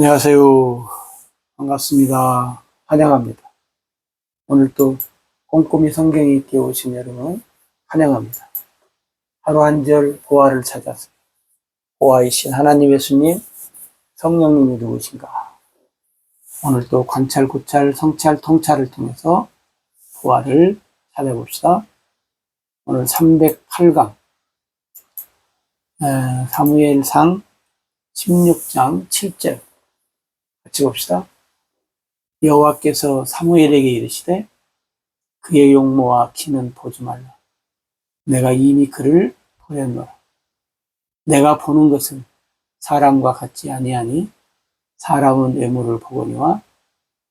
안녕하세요. 반갑습니다. 환영합니다. 오늘 또 꼼꼼히 성경 읽기 오신 여러분 환영합니다. 하루 한 절 보화를 찾아서 보화이신 하나님 예수님, 성령님이 누구신가? 오늘 또 관찰, 고찰, 성찰, 통찰을 통해서 보화를 찾아봅시다. 오늘 308강 사무엘상 16장 7절 같이 봅시다. 여호와께서 사무엘에게 이르시되 그의 용모와 키는 보지 말라. 내가 이미 그를 보였노라. 내가 보는 것은 사람과 같지 아니하니 사람은 외모를 보거니와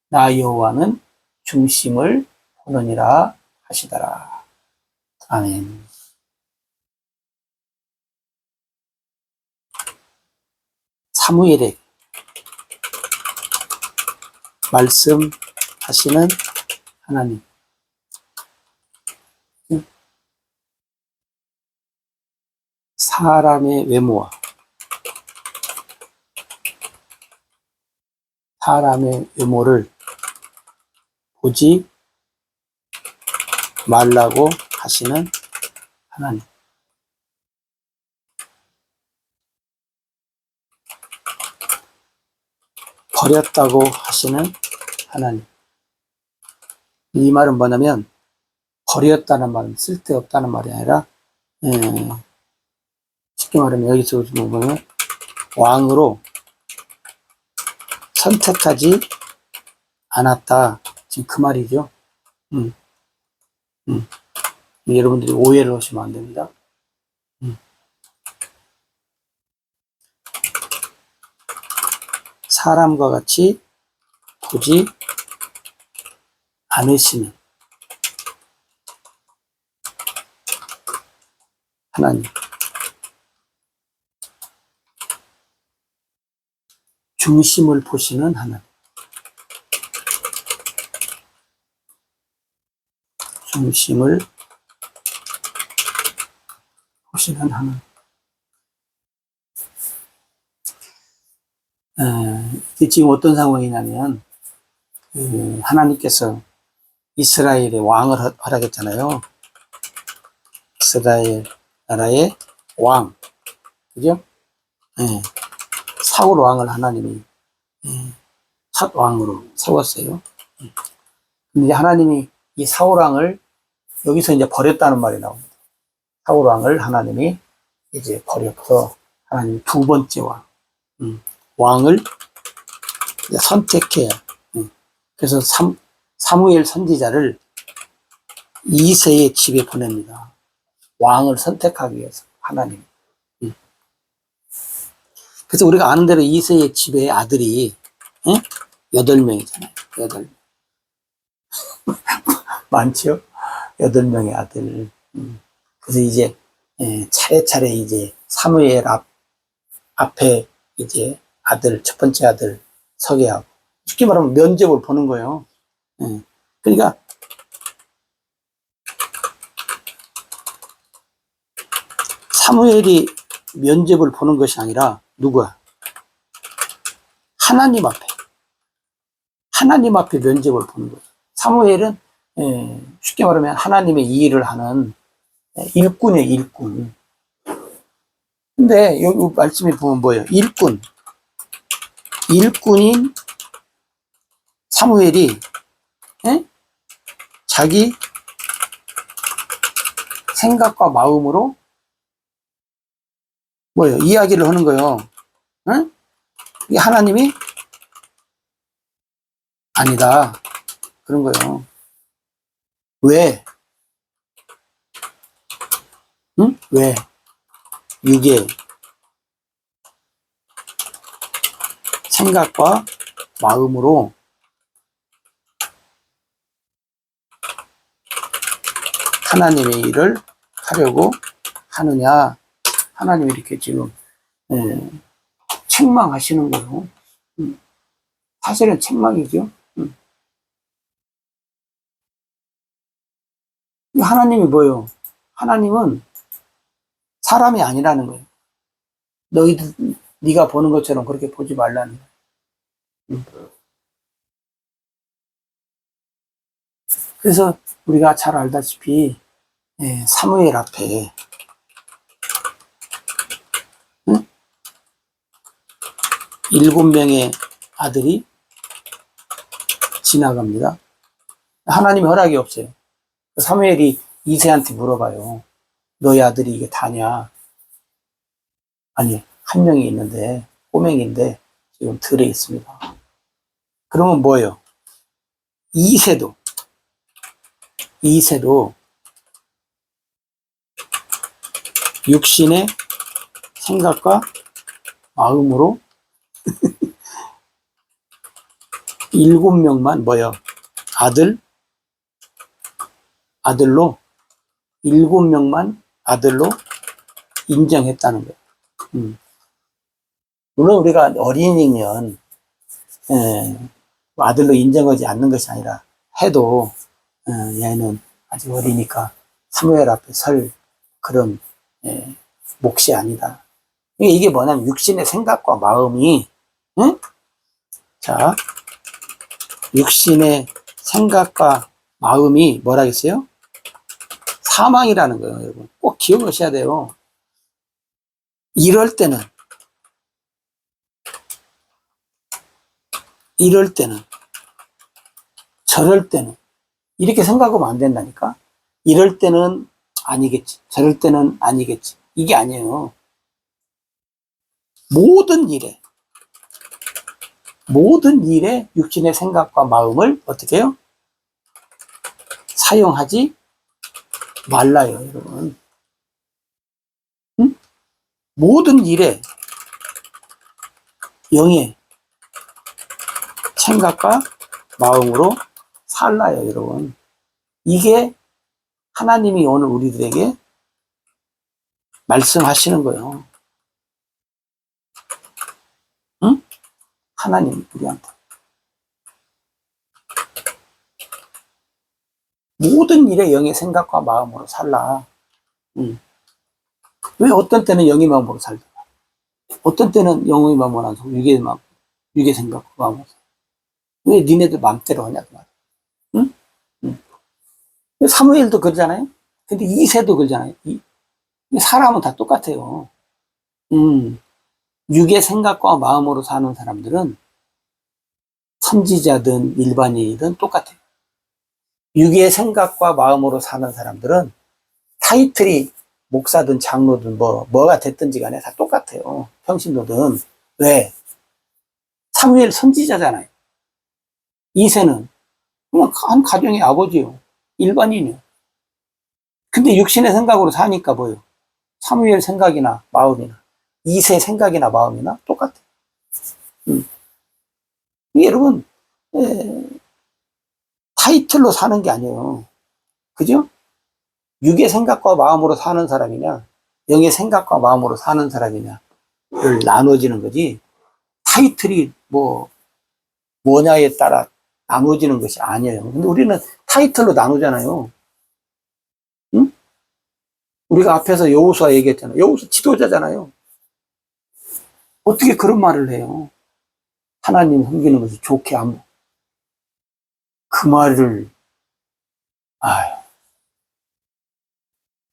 나 여호와는 중심을 보느니라 하시더라. 아멘. 사무엘에게 말씀하시는 하나님. 사람의 외모와 사람의 외모를 보지 말라고 하시는 하나님. 버렸다고 하시는 하나님. 이 말은 뭐냐면 버렸다는 말은 쓸데없다는 말이 아니라 쉽게 말하면 여기서 보면 왕으로 선택하지 않았다. 지금 그 말이죠. 여러분들이 오해를 하시면 안 됩니다. 사람과 같이 보지 않으시는 하나님. 중심을 보시는 하나님. 중심을 보시는 하나님. 이게 지금 어떤 상황이냐면 하나님께서 이스라엘의 왕을 허락했잖아요. 이스라엘 나라의 왕, 그죠? 사울 왕을 하나님이 첫 왕으로 세웠어요. 근데 하나님이 이 사울 왕을 여기서 이제 버렸다는 말이 나옵니다. 사울 왕을 하나님이 이제 버려서 하나님 두 번째 왕을 이제 선택해야. 그래서 사무엘 선지자를 이새의 집에 보냅니다. 왕을 선택하기 위해서 하나님. 그래서 우리가 아는 대로 이새의 집에 아들이 8명이잖아요. 8명. 많죠? 8명의 아들. 그래서 이제 차례차례 이제 사무엘 앞에 이제 아들, 첫 번째 아들 서게 하고, 쉽게 말하면 면접을 보는 거예요. 그러니까 사무엘이 면접을 보는 것이 아니라 누구야? 하나님 앞에 면접을 보는 거예요. 사무엘은 쉽게 말하면 하나님의 이 일을 하는 일꾼이에요, 일꾼. 근데 여기 말씀에 보면 뭐예요? 일꾼인 사무엘이 자기 생각과 마음으로 뭐예요? 이야기를 하는 거예요. 이게 하나님이 아니다. 그런 거예요. 왜? 왜? 육의 생각과 마음으로 하나님의 일을 하려고 하느냐. 하나님이 이렇게 지금 책망하시는 거예요. 사실은 책망이죠. 하나님이 뭐예요? 하나님은 사람이 아니라는 거예요. 네가 보는 것처럼 그렇게 보지 말라는 거예요. 그래서 우리가 잘 알다시피 사무엘 앞에 7명의 아들이 지나갑니다. 하나님의 허락이 없어요. 사무엘이 이새한테 물어봐요. 너희 아들이 이게 다냐? 아니, 한 명이 있는데 꼬맹인데 지금 들에 있습니다. 그러면 뭐예요? 이새도 육신의 생각과 마음으로 7명만 뭐예요? 아들로 7명만 아들로 인정했다는 거예요. 물론 우리가 어린이면 아들로 인정하지 않는 것이 아니라 해도 얘는 아직 어리니까 사무엘 앞에 설 그런 몫이 아니다. 이게 뭐냐면 육신의 생각과 마음이 자, 육신의 생각과 마음이 뭐라겠어요? 사망이라는 거예요, 여러분. 꼭 기억하셔야 돼요. 이럴 때는 저럴 때는 이렇게 생각하면 안 된다니까. 이럴 때는 아니겠지, 저럴 때는 아니겠지, 이게 아니에요. 모든 일에 육신의 생각과 마음을 어떻게 해요? 사용하지 말라요, 여러분. 모든 일에 영의 생각과 마음으로 살라요, 여러분. 이게 하나님이 오늘 우리들에게 말씀하시는 거예요. 응? 하나님 우리한테 모든 일에 영의 생각과 마음으로 살라. 왜 어떤 때는 영의 마음으로 살다가 어떤 때는 영의 마음으로 안 살고 육의 생각과 마음으로 살다. 왜 니네들 마음대로 하냐고 말이야. 응? 사무엘도 그러잖아요. 근데 이새도 그러잖아요. 사람은 다 똑같아요. 육의 생각과 마음으로 사는 사람들은 선지자든 일반인이든 똑같아요. 육의 생각과 마음으로 사는 사람들은 타이틀이 목사든 장로든 뭐가 됐든지 간에 다 똑같아요. 평신도든. 왜? 사무엘 선지자잖아요. 이새는 그냥 한 가정의 아버지요. 일반인이요. 근데 육신의 생각으로 사니까 뭐예요? 사무엘 생각이나 마음이나 이새 생각이나 마음이나 똑같아요. 여러분 타이틀로 사는 게 아니에요. 그죠? 육의 생각과 마음으로 사는 사람이냐 영의 생각과 마음으로 사는 사람이냐를 나눠지는 거지 타이틀이 뭐냐에 따라 나눠지는 것이 아니에요. 근데 우리는 타이틀로 나누잖아요. 응? 우리가 앞에서 여호수아 얘기했잖아요. 여호수아 지도자잖아요. 어떻게 그런 말을 해요? 하나님 섬기는 것이 좋게 안 그 말을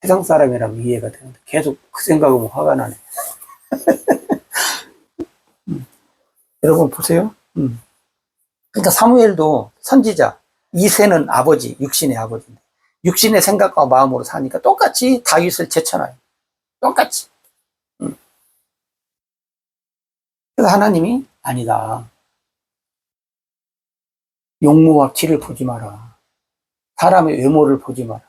세상 사람이라면 이해가 되는데 계속 그 생각하면 화가 나네. 여러분 보세요. 그러니까 사무엘도 선지자, 이새는 아버지, 육신의 아버지인데 육신의 생각과 마음으로 사니까 똑같이 다윗을 제쳐놔요. 똑같이. 그래서 하나님이 아니다. 용모와 티를 보지 마라. 사람의 외모를 보지 마라.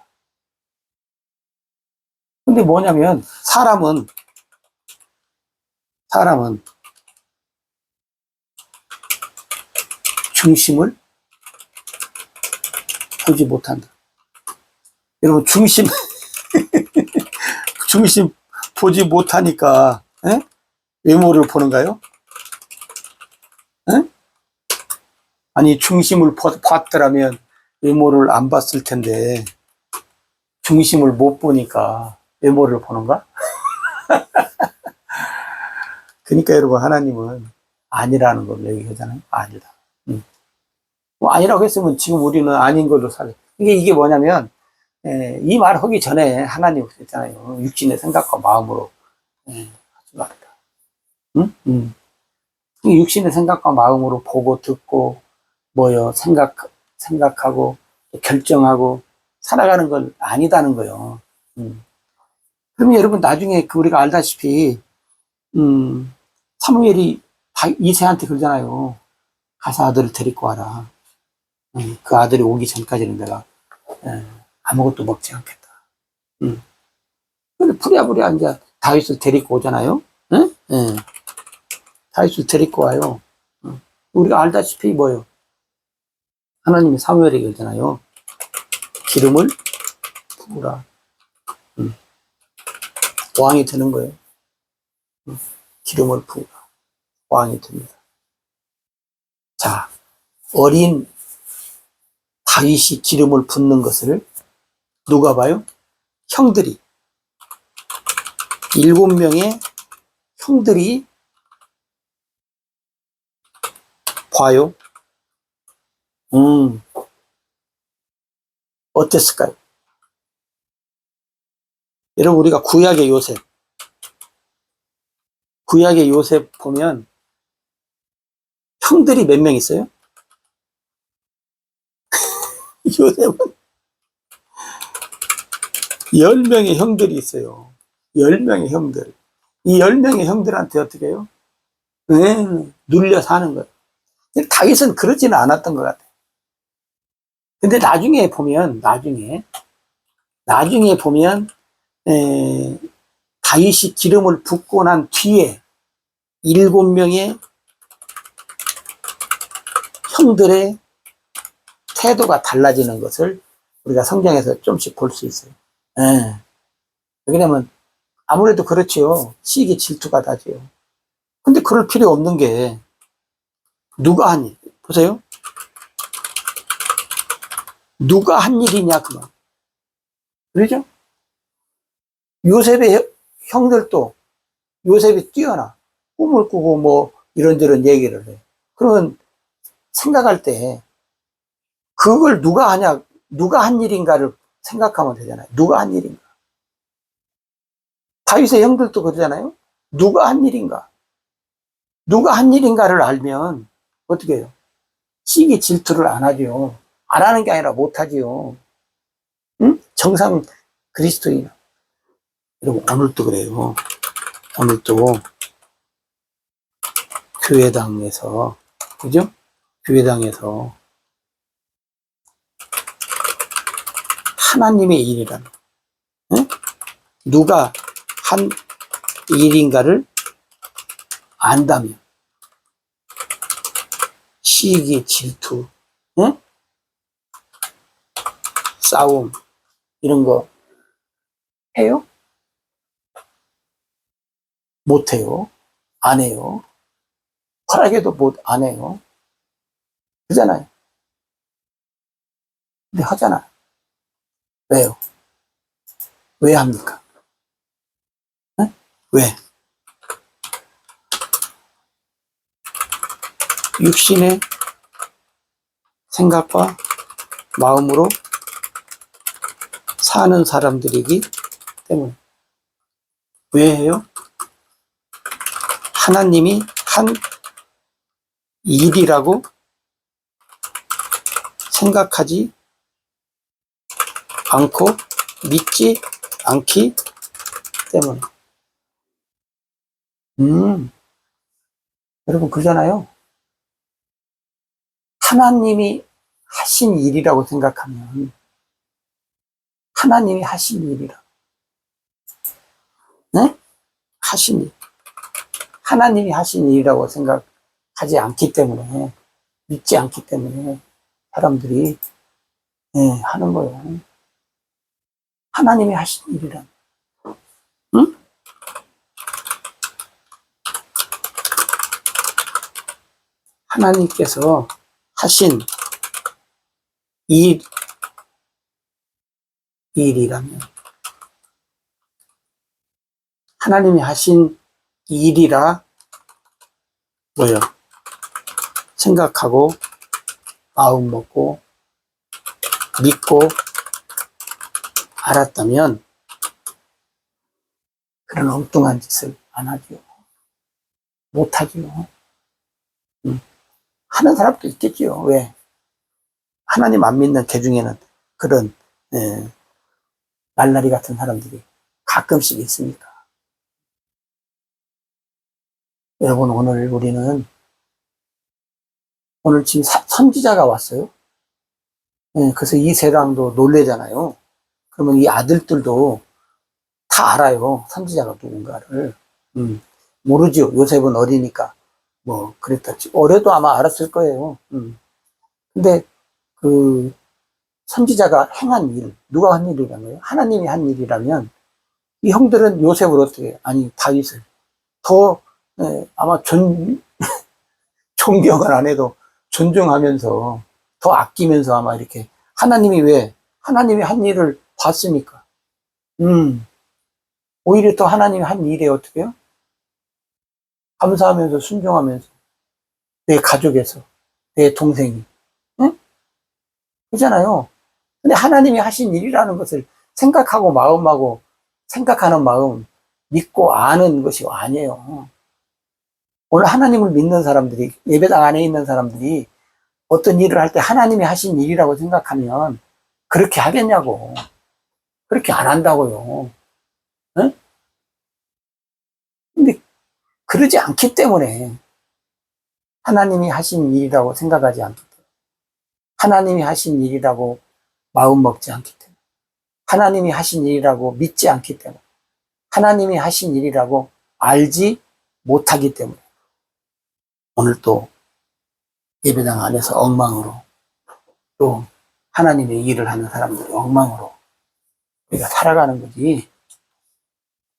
근데 뭐냐면 사람은 중심을 보지 못한다. 여러분 중심 보지 못하니까 외모를 보는가요? 아니 중심을 봤더라면 외모를 안 봤을 텐데 중심을 못 보니까 외모를 보는가? 그러니까 여러분 하나님은 아니라는 걸 얘기하잖아요. 아니다. 뭐 아니라고 했으면 지금 우리는 아닌 걸로 살아요. 이게 뭐냐면, 이 말 하기 전에 하나님 그랬잖아요. 육신의 생각과 마음으로, 하지 말라. 응? 이 육신의 생각과 마음으로 보고 듣고, 생각하고, 결정하고, 살아가는 건 아니다는 거예요. 그러면 여러분, 나중에 우리가 알다시피, 사무엘이 이새한테 그러잖아요. 가서 아들을 데리고 와라. 그 아들이 오기 전까지는 내가 아무것도 먹지 않겠다. 근데 부랴부랴 이제 다윗을 데리고 오잖아요. 응? 응. 다윗을 데리고 와요. 우리가 알다시피 뭐예요? 하나님이 사무엘에게 그러잖아요. 기름을 부으라. 왕이 되는 거예요. 기름을 부으라. 왕이 됩니다. 자, 어린 다윗이 기름을 붓는 것을 누가 봐요? 형들이. 7명의 형들이 봐요. 어땠을까요? 여러분, 우리가 구약의 요셉 보면 형들이 몇 명 있어요? 요셉은 10명의 형들이 있어요. 10명의 형들. 이 10명의 형들한테 어떻게 해요? 눌려 사는 거예요. 다윗은 그러지는 않았던 것 같아요. 근데 나중에 보면, 다윗이 기름을 붓고 난 뒤에 7명의 형들의 태도가 달라지는 것을 우리가 성경에서 좀씩 볼 수 있어요. 왜냐면 아무래도 그렇지요. 시기 질투가 나지요. 근데 그럴 필요 없는 게 누가 한 일? 보세요. 누가 한 일이냐 그 말. 그러죠? 요셉의 형들도 요셉이 뛰어나 꿈을 꾸고 뭐 이런저런 얘기를 해. 그러면 생각할 때 그걸 누가 하냐, 누가 한 일인가를 생각하면 되잖아요. 누가 한 일인가. 다윗의 형들도 그러잖아요. 누가 한 일인가. 누가 한 일인가를 알면 어떻게 해요? 시기 질투를 안 하죠. 안 하는 게 아니라 못 하지요. 응? 정상 그리스도인. 여러분, 오늘도 그래요. 오늘도 교회당에서, 그죠? 교회당에서 하나님의 일이란, 응? 누가 한 일인가를 안다면, 시기, 질투, 응? 싸움, 이런 거 해요? 못 해요. 안 해요. 허락해도 안 해요. 그러잖아요. 근데 하잖아요. 왜요? 왜 합니까? 응? 왜? 육신의 생각과 마음으로 사는 사람들이기 때문에. 왜 해요? 하나님이 한 일이라고 생각하지 않고 믿지 않기 때문에. 여러분, 그러잖아요. 하나님이 하신 일이라고 생각하면, 하나님이 하신 일이라. 네? 하신 일. 하나님이 하신 일이라고 생각하지 않기 때문에, 믿지 않기 때문에 사람들이 하는 거예요. 하나님이 하신 일이란. 응? 하나님께서 하신 일이라면, 하나님이 하신 일이라 뭐예요? 생각하고 마음 먹고 믿고 알았다면 그런 엉뚱한 짓을 안 하죠. 못 하죠. 하는 사람도 있겠지요. 왜? 하나님 안 믿는 개 중에는 그런 날라리 같은 사람들이 가끔씩 있으니까. 여러분, 오늘 우리는 오늘 지금 선지자가 왔어요. 그래서 이 세상도 놀래잖아요. 그러면 이 아들들도 다 알아요. 선지자가 누군가를. 모르죠. 요셉은 어리니까. 뭐, 그랬다지. 어려도 아마 알았을 거예요. 근데 그 선지자가 행한 일, 누가 한 일이라면, 하나님이 한 일이라면, 이 형들은 요셉을 어떻게, 아니, 다윗을 더, 아마 존경을 안 해도 존중하면서, 더 아끼면서 아마 이렇게, 하나님이 왜, 하나님이 한 일을 봤으니까. 오히려 더 하나님이 한 일에 어떻게 해요? 감사하면서 순종하면서, 내 가족에서, 내 동생이, 응? 그잖아요. 근데 하나님이 하신 일이라는 것을 생각하고 마음하고 생각하는 마음 믿고 아는 것이 아니에요. 오늘 하나님을 믿는 사람들이 예배당 안에 있는 사람들이 어떤 일을 할 때 하나님이 하신 일이라고 생각하면 그렇게 하겠냐고. 그렇게 안 한다고요. 응? 근데 그러지 않기 때문에 하나님이 하신 일이라고 생각하지 않기 때문에 하나님이 하신 일이라고 마음 먹지 않기 때문에 하나님이 하신 일이라고 믿지 않기 때문에 하나님이 하신 일이라고 알지 못하기 때문에 오늘 또 예배당 안에서 엉망으로 또 하나님의 일을 하는 사람들이 엉망으로 우리가 살아가는 거지.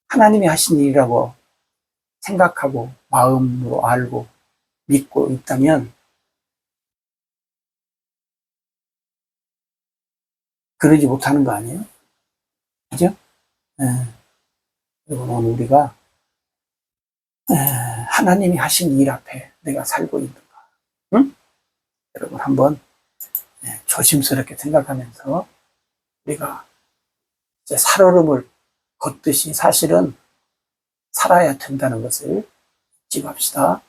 하나님이 하신 일이라고 생각하고 마음으로 알고 믿고 있다면 그러지 못하는 거 아니에요? 그죠? 여러분 오늘 우리가 하나님이 하신 일 앞에 내가 살고 있는가? 응? 여러분 한번 조심스럽게 생각하면서 우리가 이제 살얼음을 걷듯이 사실은 살아야 된다는 것을 잊지 맙시다.